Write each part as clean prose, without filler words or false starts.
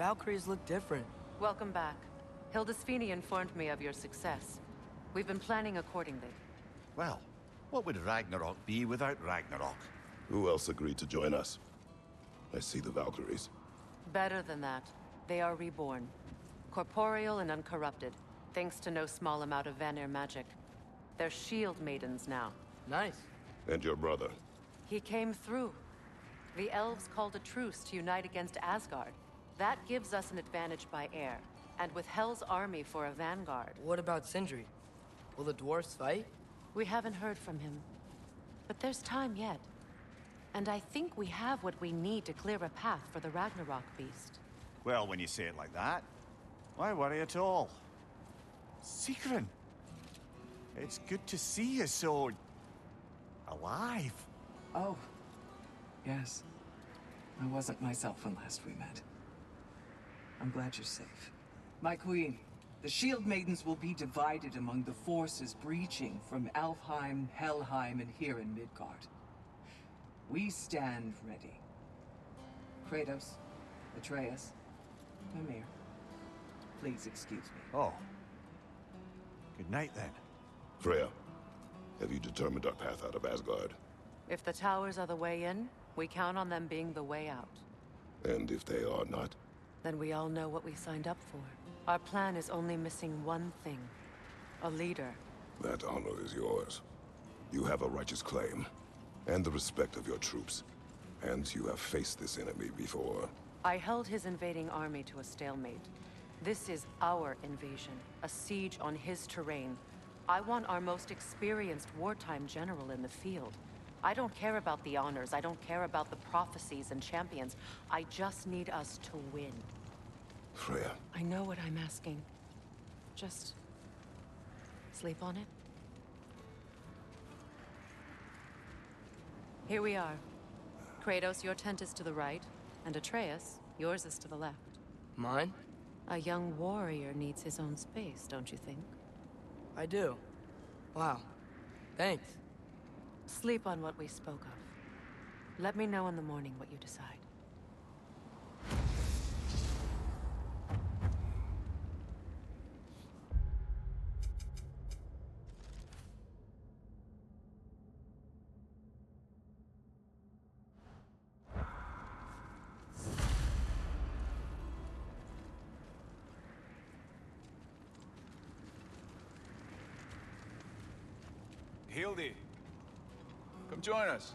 Valkyries look different. Welcome back. Hildesfini informed me of your success. We've been planning accordingly. Well, what would Ragnarok be without Ragnarok? Who else agreed to join us? I see the Valkyries. Better than that. They are reborn. Corporeal and uncorrupted, thanks to no small amount of Vanir magic. They're shield maidens now. Nice. And your brother? He came through. The elves called a truce to unite against Asgard. That gives us an advantage by air, and with Hell's army for a vanguard. What about Sindri? Will the dwarves fight? We haven't heard from him. But there's time yet. And I think we have what we need to clear a path for the Ragnarok beast. Well, when you say it like that, why worry at all? Sigrun, it's good to see you so... alive. Oh, yes. I wasn't myself when last we met. I'm glad you're safe. My queen, the Shield Maidens will be divided among the forces breaching from Alfheim, Helheim, and here in Midgard. We stand ready. Kratos, Atreus, Mimir, please excuse me. Oh. Good night, then. Freya, have you determined our path out of Asgard? If the towers are the way in, we count on them being the way out. And if they are not? Then we all know what we signed up for. Our plan is only missing one thing. A leader. That honor is yours. You have a righteous claim, and the respect of your troops. And you have faced this enemy before. I held his invading army to a stalemate. This is our invasion, a siege on his terrain. I want our most experienced wartime general in the field. I don't care about the honors, I don't care about the prophecies and champions. I just need us to win. Freya. I know what I'm asking. Just... sleep on it? Here we are. Kratos, your tent is to the right, and Atreus, yours is to the left. Mine? A young warrior needs his own space, don't you think? I do. Wow. Thanks. Sleep on what we spoke of. Let me know in the morning what you decide. Hildy, come join us.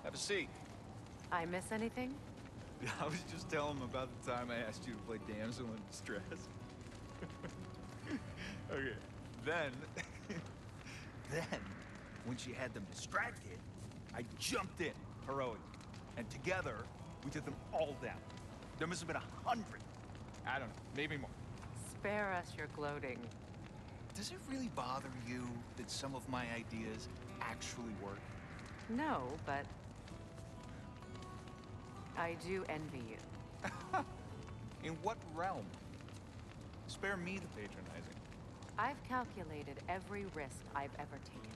Have a seat. I miss anything? I was just telling him about the time I asked you to play damsel in distress. Okay, then, when she had them distracted, I jumped in, heroic, and together, we took them all down. There must have been 100. I don't know, maybe more. Spare us your gloating. Does it really bother you that some of my ideas actually work? No, but... I do envy you. In what realm? Spare me the patronizing. I've calculated every risk I've ever taken.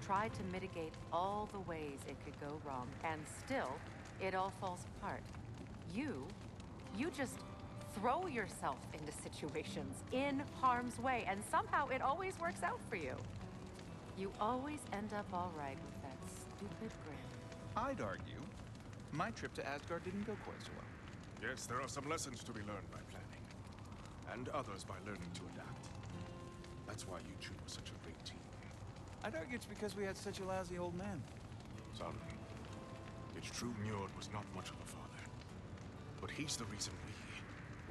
Tried to mitigate all the ways it could go wrong, and still, it all falls apart. You just throw yourself into situations in harm's way, and somehow it always works out for you. You always end up all right with that stupid grin. I'd argue my trip to Asgard didn't go quite so well. Yes, there are some lessons to be learned by planning, and others by learning to adapt. That's why you two were such a great team. I'd argue it's because we had such a lousy old man. Son, it's true Njord was not much of a father, but he's the reason we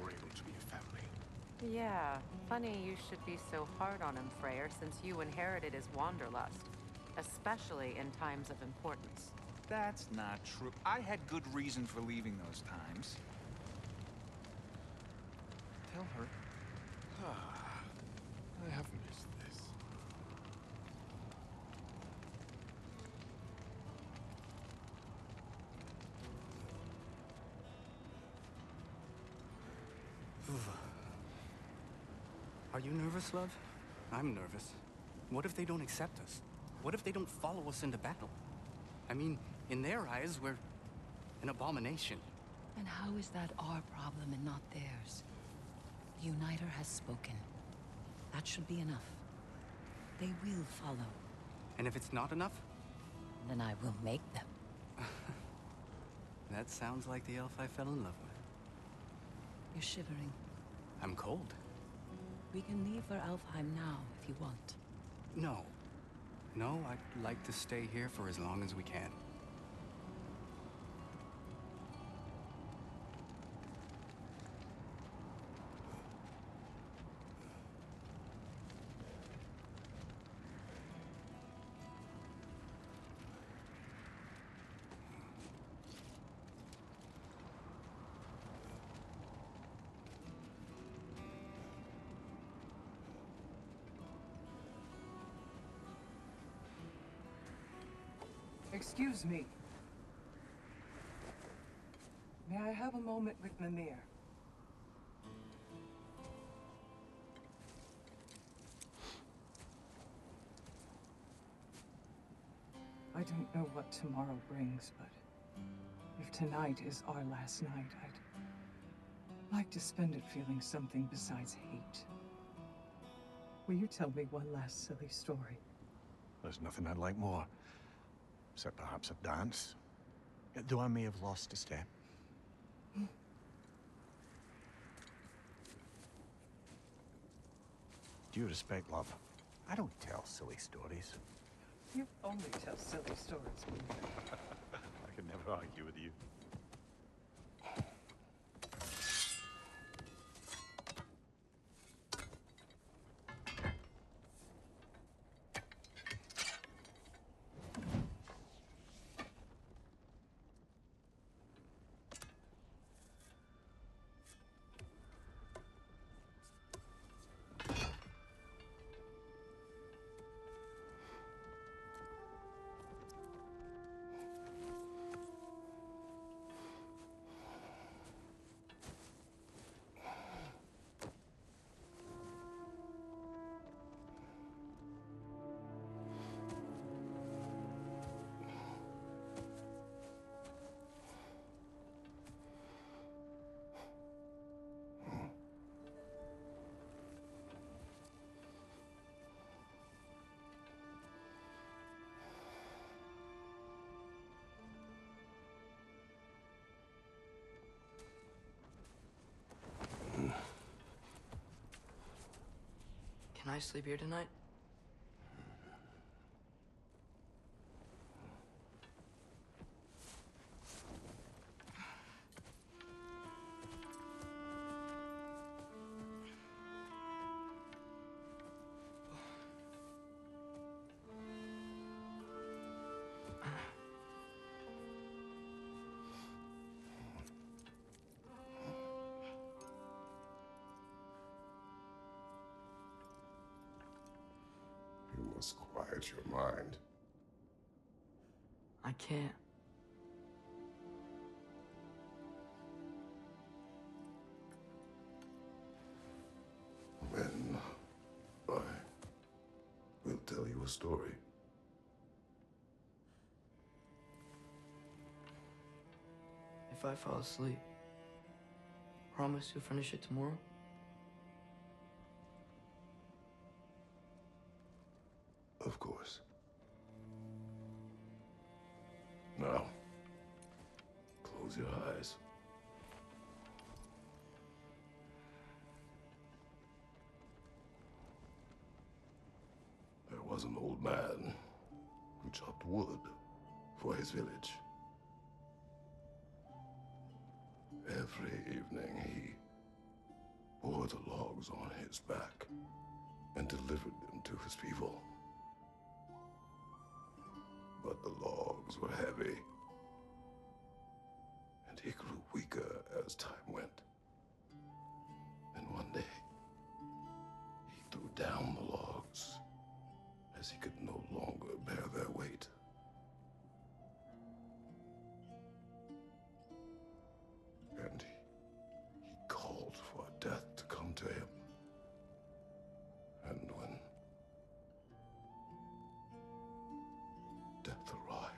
were able to be a family. Yeah, funny you should be so hard on him, Freyr, since you inherited his wanderlust, especially in times of importance. That's not true. I had good reason for leaving those times. Tell her. I have missed this. Are you nervous, love? I'm nervous. What if they don't accept us? What if they don't follow us into battle? I mean, in their eyes, we're an abomination. And how is that our problem and not theirs? The Uniter has spoken. That should be enough. They will follow. And if it's not enough? Then I will make them. That sounds like the elf I fell in love with. You're shivering. I'm cold. We can leave for Alfheim now, if you want. No. No, I'd like to stay here for as long as we can. Excuse me. May I have a moment with Mimir? I don't know what tomorrow brings, but if tonight is our last night, I'd like to spend it feeling something besides hate. Will you tell me one last silly story? There's nothing I'd like more. Except perhaps a dance. Though I may have lost a step. Due respect, love. I don't tell silly stories. You only tell silly stories, Mimir. I can never argue with you. Can I sleep here tonight? You must quiet your mind. I can't. Then I will tell you a story. If I fall asleep, promise you'll finish it tomorrow? Of course. Now, close your eyes. There was an old man who chopped wood for his village. Every evening he bore the logs on his back and delivered them to his people. But the logs were heavy, and he grew weaker as time went. And one day, he threw down the logs as he could no longer bear their weight. And he called for death to come to him. And when death arrived,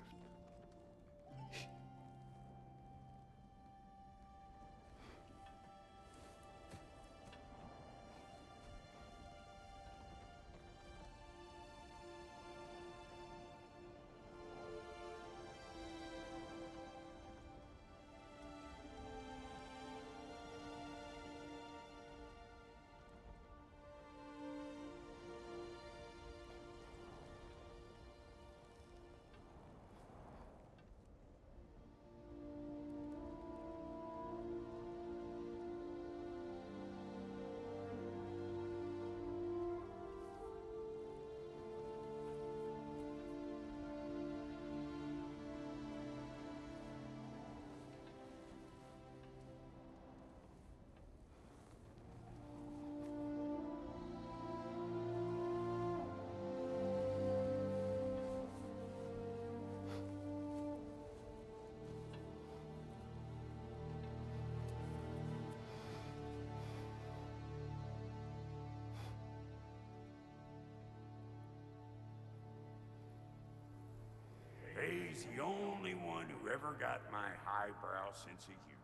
Kay's the only one who ever got my highbrow sense of humor.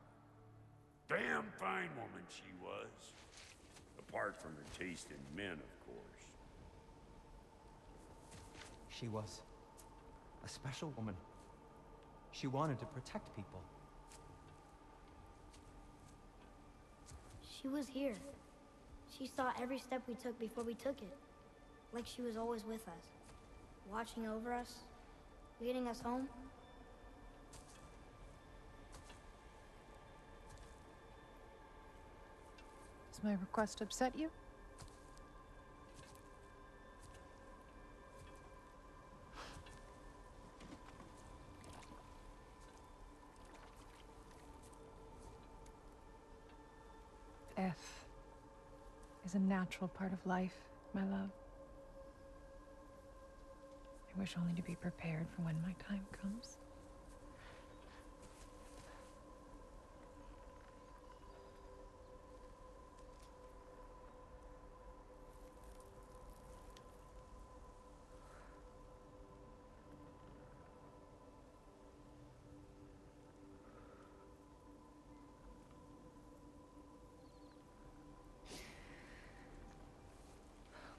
Damn fine woman she was. Apart from her taste in men, of course. She was a special woman. She wanted to protect people. She was here. She saw every step we took before we took it. Like she was always with us. Watching over us. Leading us home. Does my request upset you? Death is a natural part of life, my love. I wish only to be prepared for when my time comes.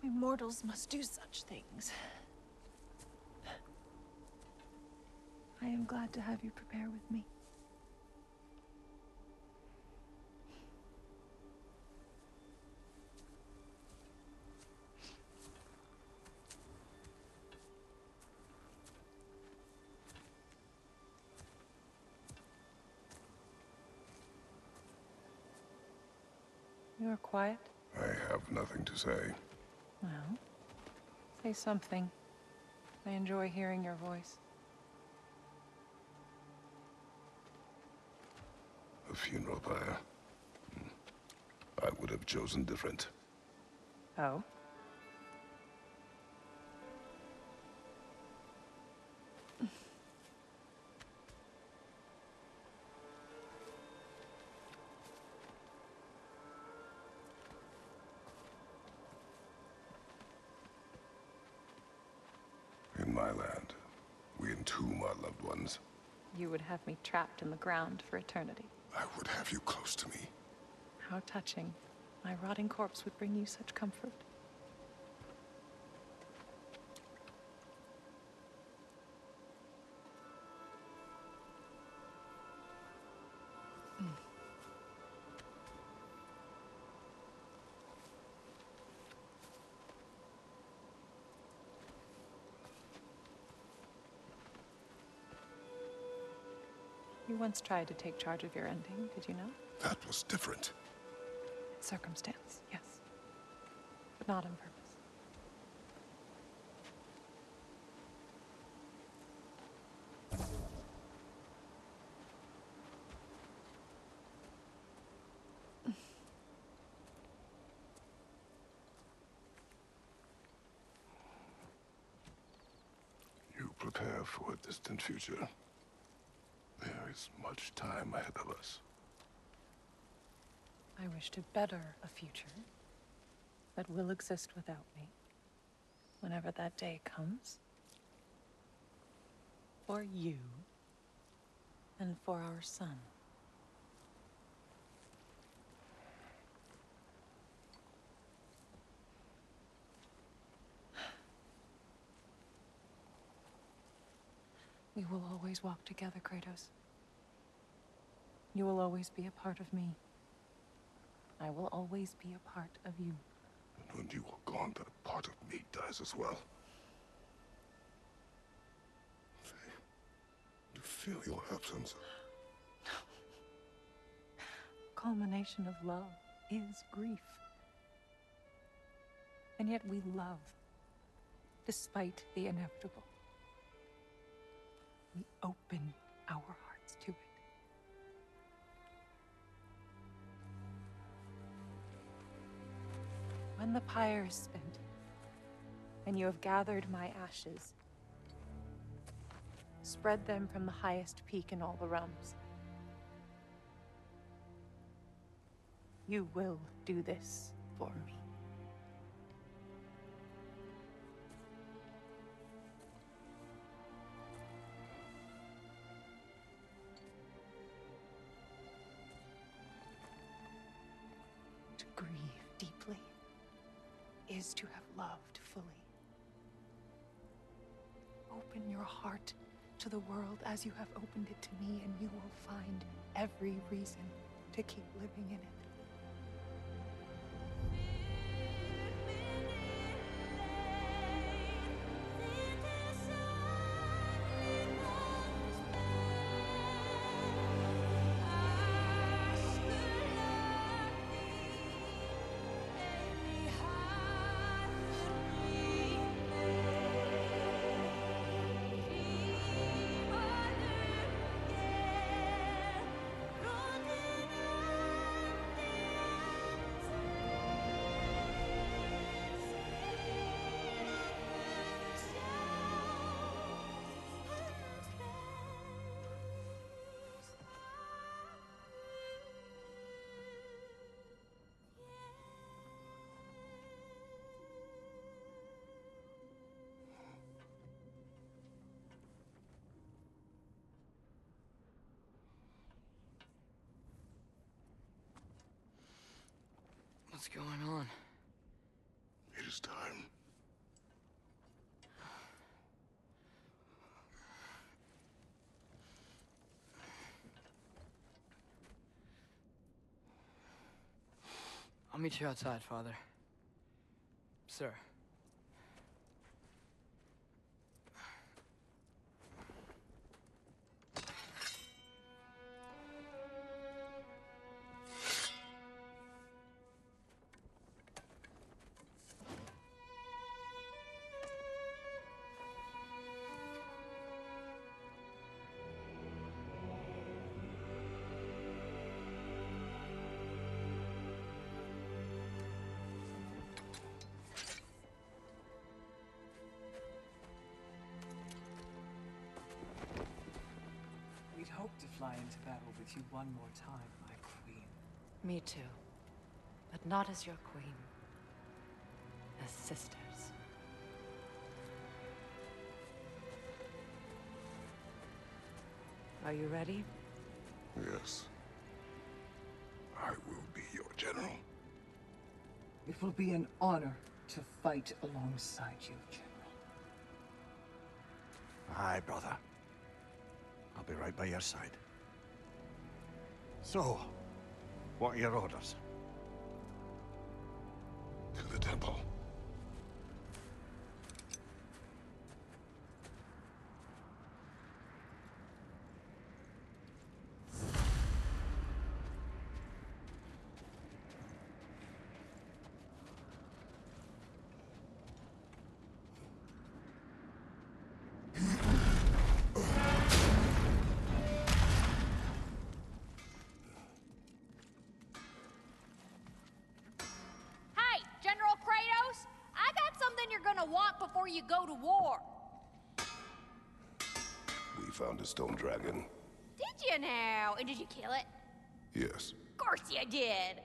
We mortals must do such things. I am glad to have you prepare with me. You are quiet? I have nothing to say. Well, say something. I enjoy hearing your voice. A funeral pyre. I would have chosen different. Oh? In my land, we entomb our loved ones. You would have me trapped in the ground for eternity. I would have you close to me. How touching. My rotting corpse would bring you such comfort. You once tried to take charge of your ending, did you know? That was different. Circumstance, yes. But not on purpose. You prepare for a distant future. There is much time ahead of us. I wish to better a future that will exist without me, whenever that day comes. For you, and for our son. We will always walk together, Kratos. You will always be a part of me. I will always be a part of you. And when you are gone, that part of me dies as well. You feel your absence. Culmination of love is grief. And yet we love, despite the inevitable. We open our hearts to it. When the pyre is spent, and you have gathered my ashes, spread them from the highest peak in all the realms. You will do this for me. grieve deeply is to have loved fully. Open your heart to the world as you have opened it to me, and you will find every reason to keep living in it. What's going on? It is time. I'll meet you outside, Father. Sir. We'd hoped to fly into battle with you one more time, my queen. Me too. But not as your queen. As sisters. Are you ready? Yes. I will be your general. It will be an honor to fight alongside you, General. Aye, brother. I'll be right by your side. So, what are your orders? To the temple. Hey, General Kratos! I got something you're gonna want before you go to war. We found a stone dragon. Did you now? And did you kill it? Yes. Of course you did.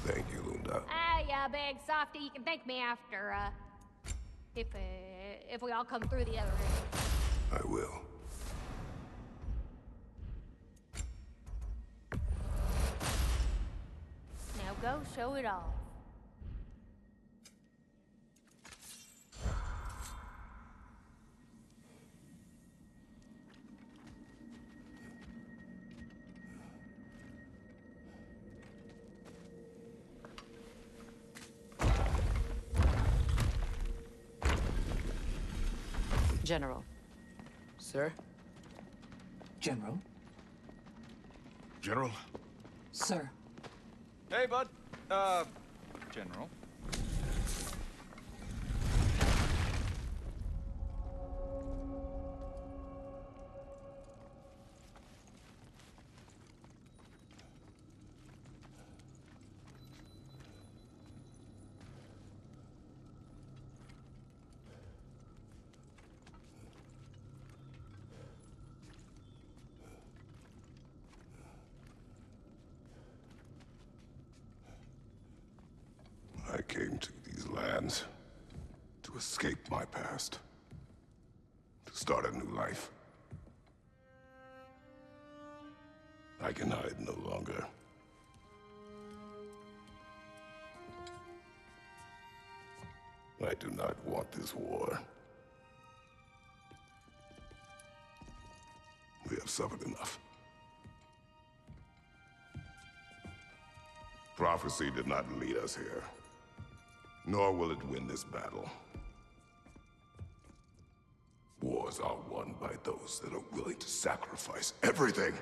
Thank you, Lunda. Ah, yeah, big softy. You can thank me after, if we all come through the other end. I will. Now go show it off. General. Sir? General? General? Sir. Hey, bud. General. came to these lands to escape my past, to start a new life. I can hide no longer. I do not want this war. We have suffered enough. Prophecy did not lead us here, nor will it win this battle. Wars are won by those that are willing to sacrifice everything.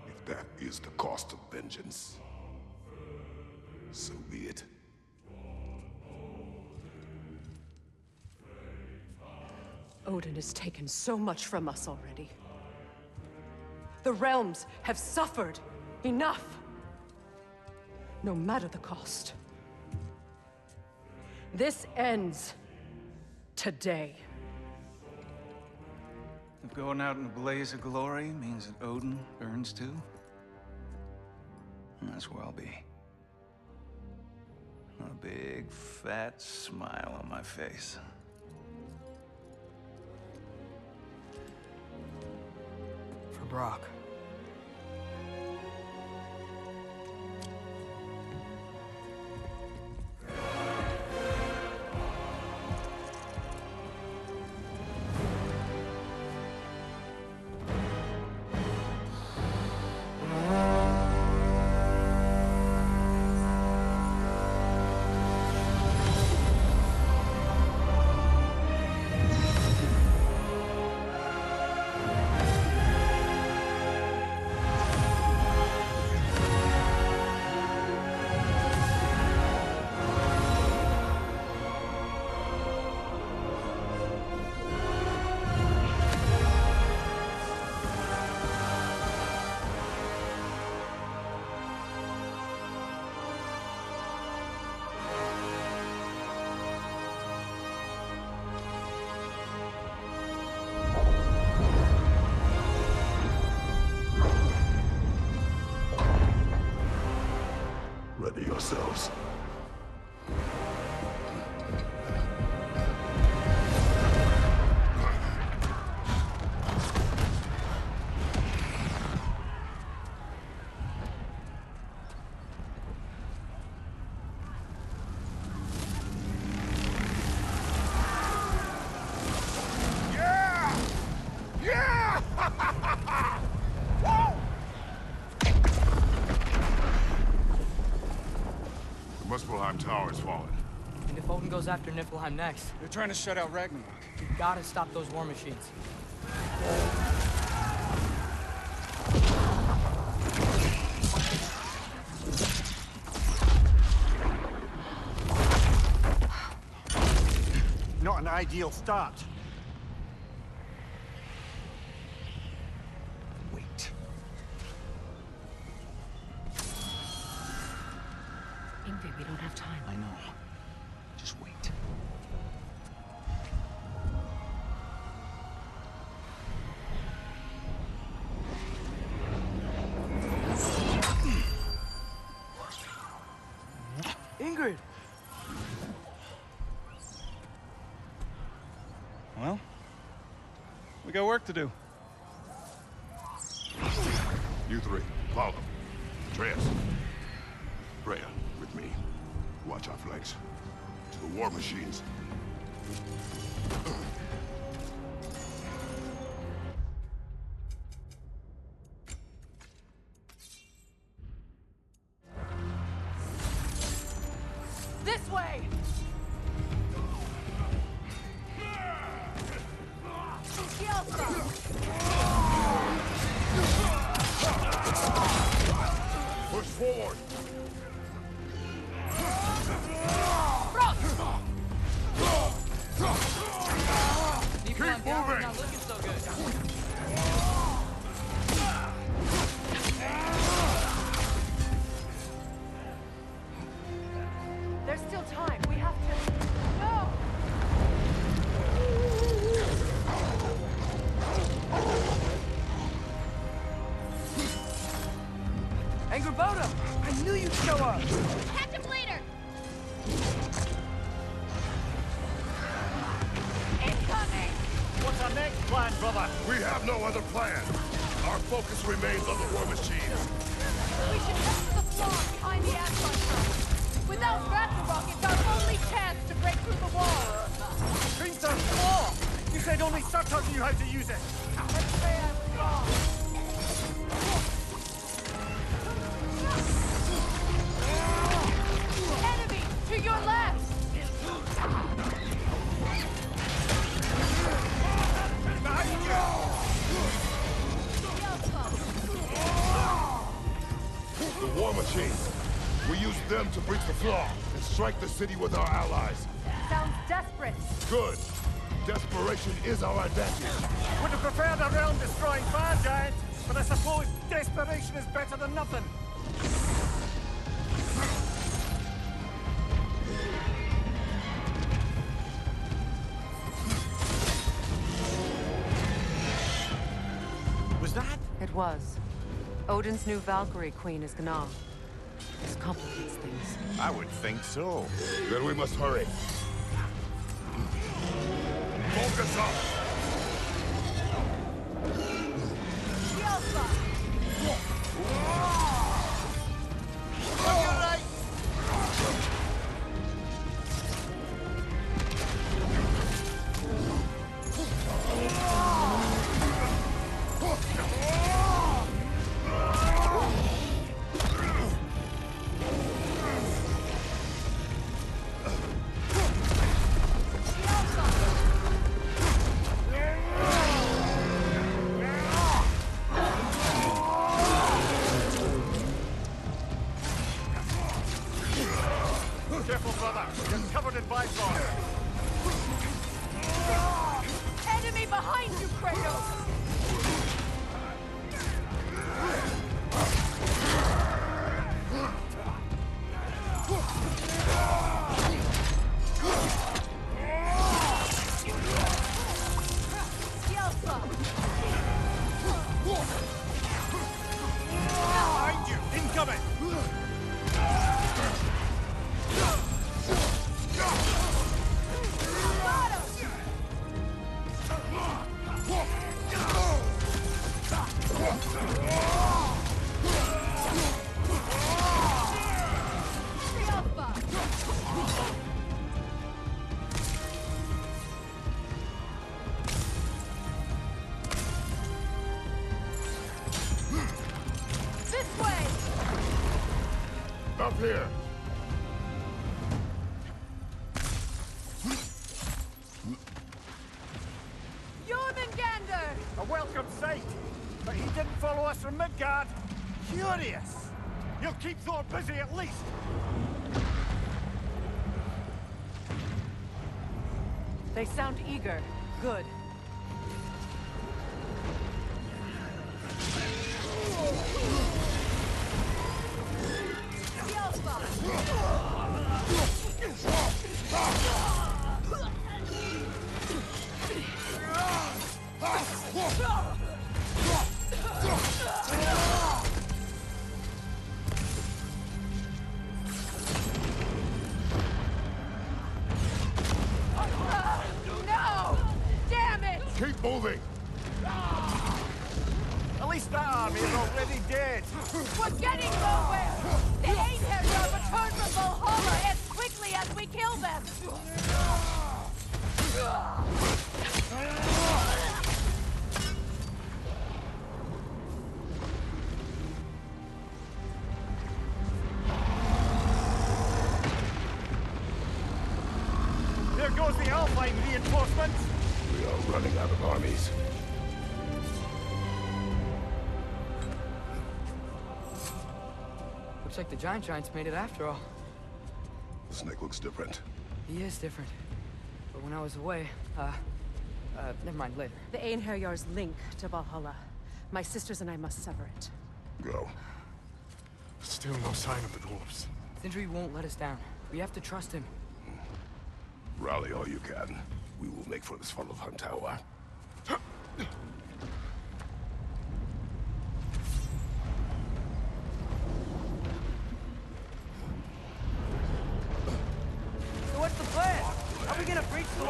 If that is the cost of vengeance, so be it. Odin has taken so much from us already. The realms have suffered enough. No matter the cost. This ends today. If going out in a blaze of glory means that Odin burns too, that's where I'll be. A big, fat smile on my face. For Brock. Ready yourselves. Muspelheim Tower has fallen. And if Odin goes after Niflheim next, They're trying to shut out Ragnarok. we gotta stop those war machines. Not an ideal start. Wait. Ingrid, we don't have time. I know. Just wait. Ingrid! Well, we got work to do. You three, follow. Atreus. Freya, with me. Watch our flanks. To the war machines. This way! Push forward! Keep moving! Not looking so good. There's still time. We have to... No! Angry Bird! found him! I knew you'd show up! Catch him later! Incoming! What's our next plan, brother? We have no other plan. Our focus remains on the war machines. We should head to the flaw behind the asphalt truck. Without Ragnarok, it's our only chance to break through the wall. Princess Claw! You said only Sartor knew how to use it. Let's say I was wrong. Enemy! To your left! Behind you! The war machines. We use them to breach the flaw and strike the city with our allies. Sounds desperate. Good. Desperation is our advantage. Would have preferred a realm-destroying fire giant, but I suppose desperation is better than nothing. Was that? It was. Odin's new Valkyrie queen is Gná. This complicates things. I would think so. Then we must hurry. Focus up! Careful, brother. You're covered in bifrost. Enemy behind you, Kratos! Behind you! Incoming! This way! Up here! Jormungandr! A welcome sight! But he didn't follow us from Midgard. Curious! He'll keep Thor busy at least! They sound eager. Good. No! Damn it! Keep moving! At least that army is already dead! We're getting nowhere! The Einherjar return from Valhalla as quickly as we kill them! There goes the Alpine reinforcements! We are running out of armies. Looks like the Giants made it after all. The snake looks different. He is different. But when I was away, never mind, later. The Einherjar's link to Valhalla. My sisters and I must sever it. Go. Still no sign of the dwarves. Sindri won't let us down. We have to trust him. Rally all you can. We will make for this Svartalfheim tower.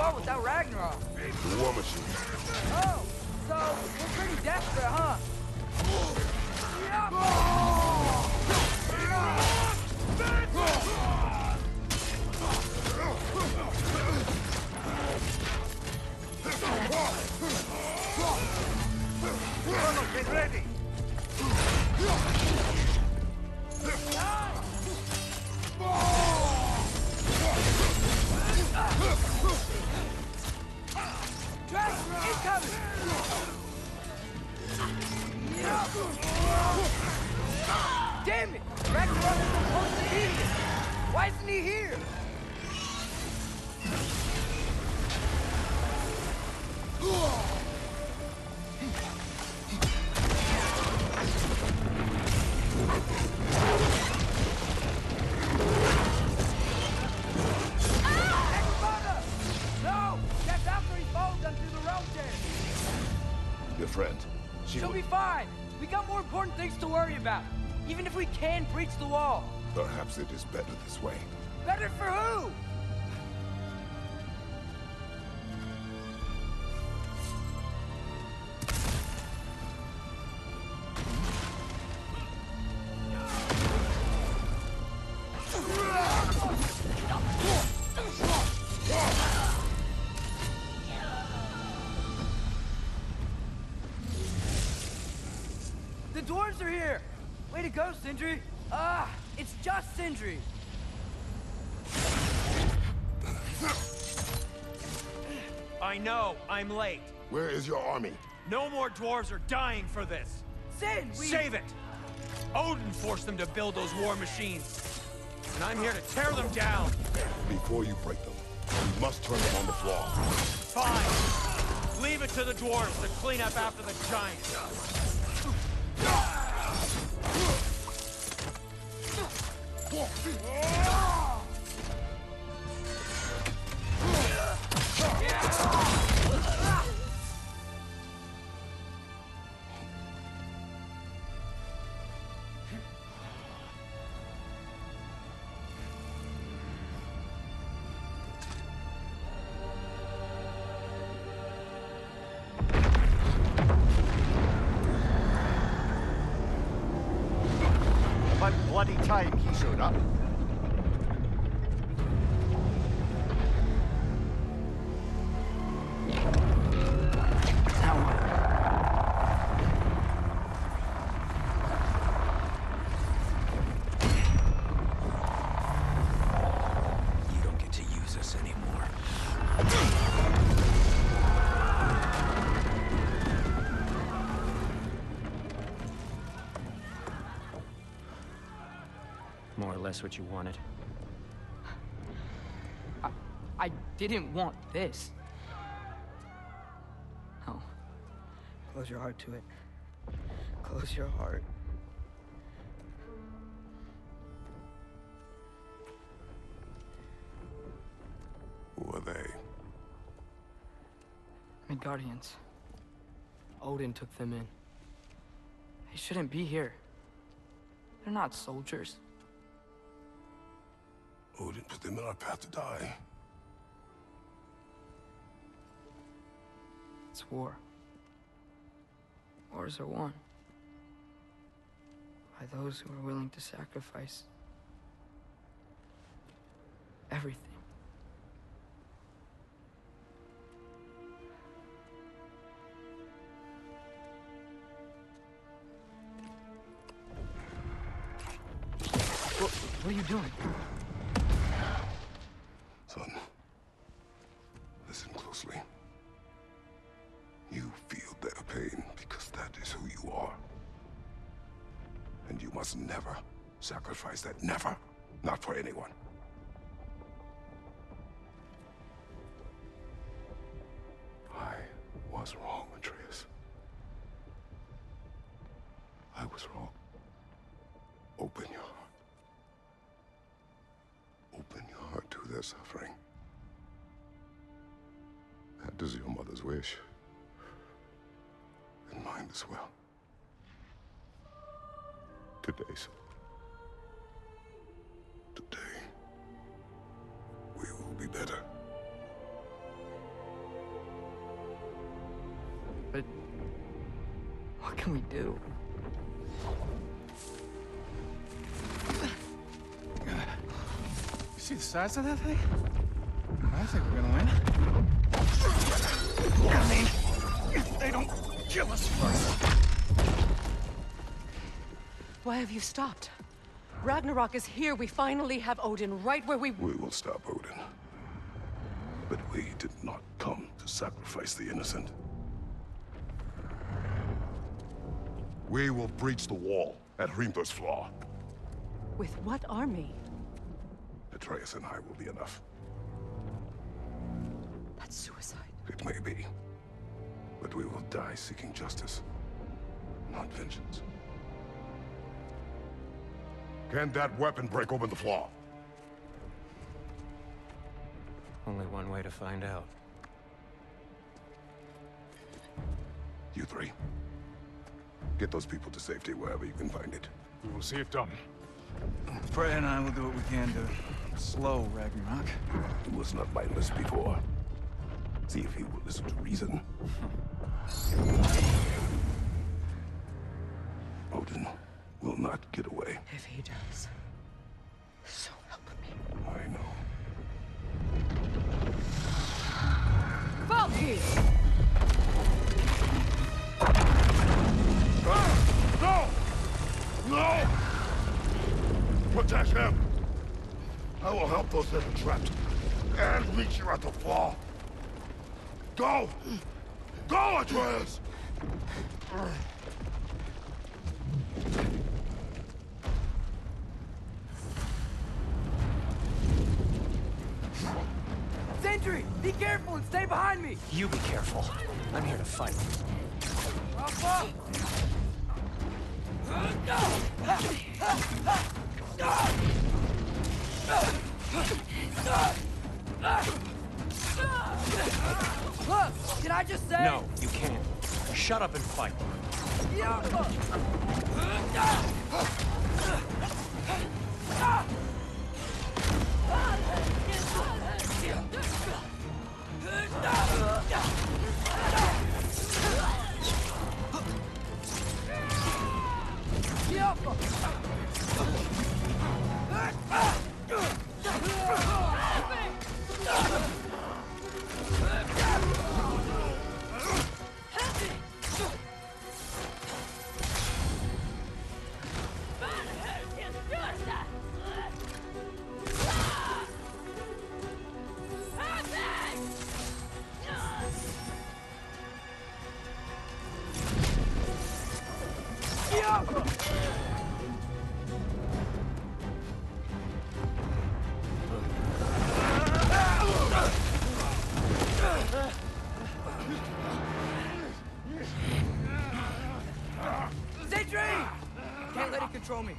war without Ragnarok. The war machine. Oh, so we're pretty desperate, huh? Get ready! Incoming! Damn it! Ragnarok is supposed to be here! Why isn't he here? Your friend. She'll be fine. We got more important things to worry about. Even if we can breach the wall. Perhaps it is better this way. Better for who? The dwarves are here! Way to go, Sindri! Ah, it's just Sindri! I know, I'm late. Where is your army? No more dwarves are dying for this. Sin, Save it! Odin forced them to build those war machines. And I'm here to tear them down. Before you break them, you must turn them on the floor. Fine. Leave it to the dwarves to clean up after the giants. About bloody time he showed up. You don't get to use us anymore. More or less what you wanted. I didn't want this. Oh. Close your heart to it. Close your heart. Who are they? Midgardians. Odin took them in. They shouldn't be here. They're not soldiers. Odin put them in our path to die. It's war. Wars are won by those who are willing to sacrifice everything. What are you doing? Son, listen closely. You feel their pain because that is who you are. And you must never sacrifice that. Never. Not for anyone. I was wrong, Atreus. I was wrong. Open your heart. Open your heart to their suffering. That is your mother's wish. And mine as well. Today, son. Today, we will be better. can we do? You see the size of that thing? I think we're gonna win. I mean, if they don't kill us first. Why have you stopped? Ragnarok is here. We finally have Odin right where we... We will stop Odin. But we did not come to sacrifice the innocent. We will breach the wall at Hrimthor's Flaw. With what army? Atreus and I will be enough. That's suicide. It may be. But we will die seeking justice, not vengeance. Can that weapon break open the flaw? Only one way to find out. You three. Get those people to safety wherever you can find it. We will see it done. Freya and I will do what we can to slow Ragnarok. He was not mindless before. See if he will listen to reason. Odin will not get away. If he does, so help me. I know. Valky! No! No! Protect him! I will help those that are trapped. And meet you at the flaw. Go! Go, Atreus! Sentry! Be careful and stay behind me! You be careful. I'm here to fight. Look! Can I just say? No, you can't. Shut up and fight. Sentry! Can't let it control me.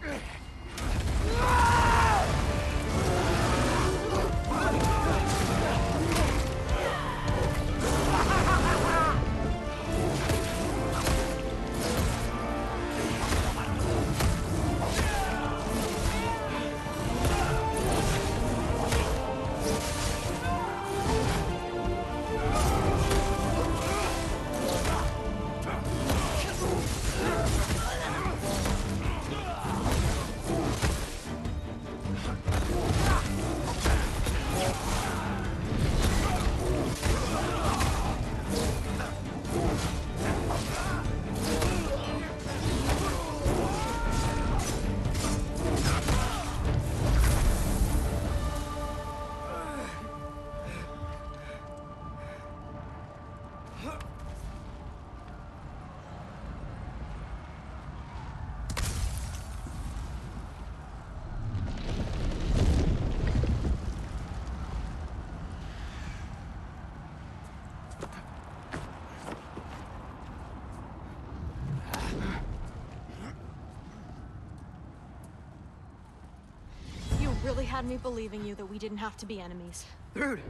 Really had me believing you that we didn't have to be enemies. Dude,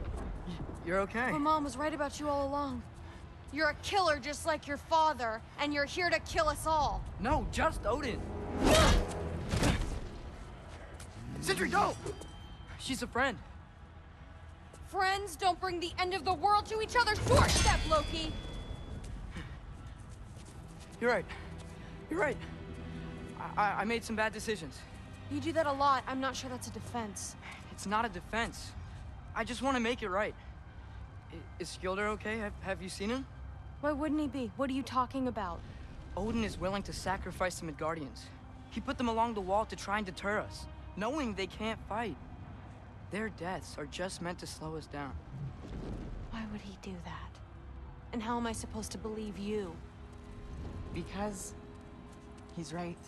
you're okay? My mom was right about you all along. You're a killer just like your father, and you're here to kill us all. No, just Odin. Sentry, go! She's a friend. Friends don't bring the end of the world to each other's doorstep, Loki! You're right. You're right. I made some bad decisions. You do that a lot. I'm not sure that's a defense. It's not a defense. I just want to make it right. Is Skilder okay? Have you seen him? Why wouldn't he be? What are you talking about? Odin is willing to sacrifice the Midgardians. He put them along the wall to try and deter us, knowing they can't fight. Their deaths are just meant to slow us down. Why would he do that? And how am I supposed to believe you? Because he's right.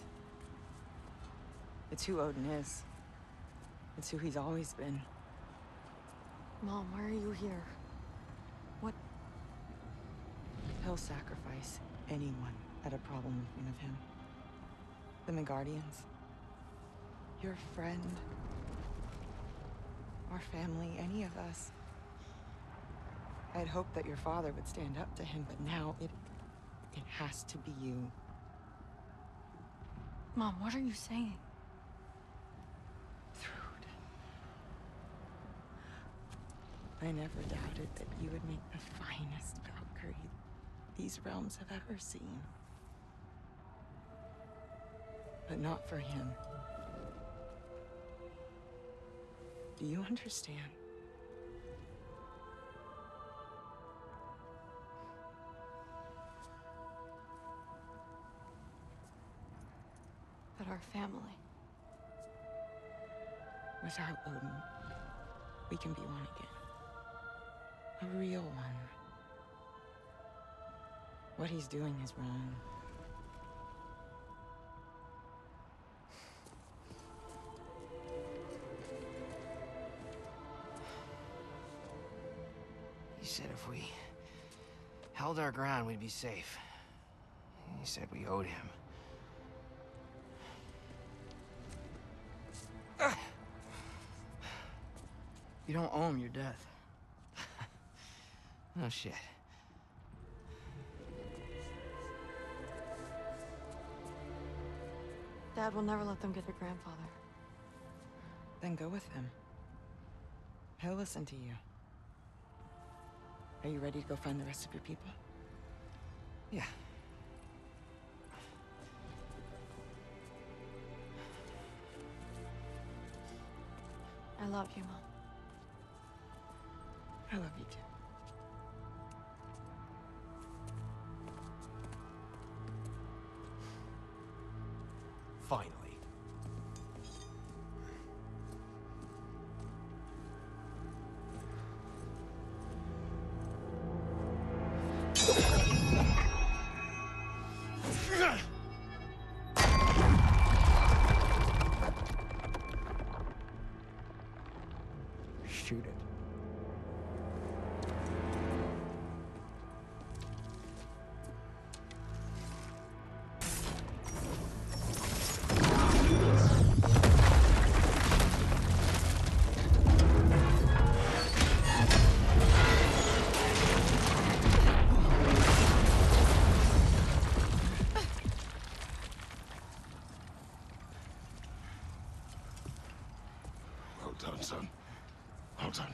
It's who Odin is. It's who he's always been. Mom, why are you here? What? He'll sacrifice anyone at a problem in front of him. The Midgardians. Your friend. Our family, any of us. I'd hoped that your father would stand up to him, but now it has to be you. Mom, what are you saying? I never doubted that you would make the finest Valkyrie these realms have ever seen. But not for him. Do you understand? That our family. Without Odin, we can be one again. A real one. What he's doing is wrong. He said if we held our ground, we'd be safe. He said we owed him. You don't owe him your death. Oh, shit. Dad will never let them get their grandfather. Then go with him. He'll listen to you. Are you ready to go find the rest of your people? Yeah. I love you, Mom. I love you too. Finally. Shoot it. Well done, son. Well done.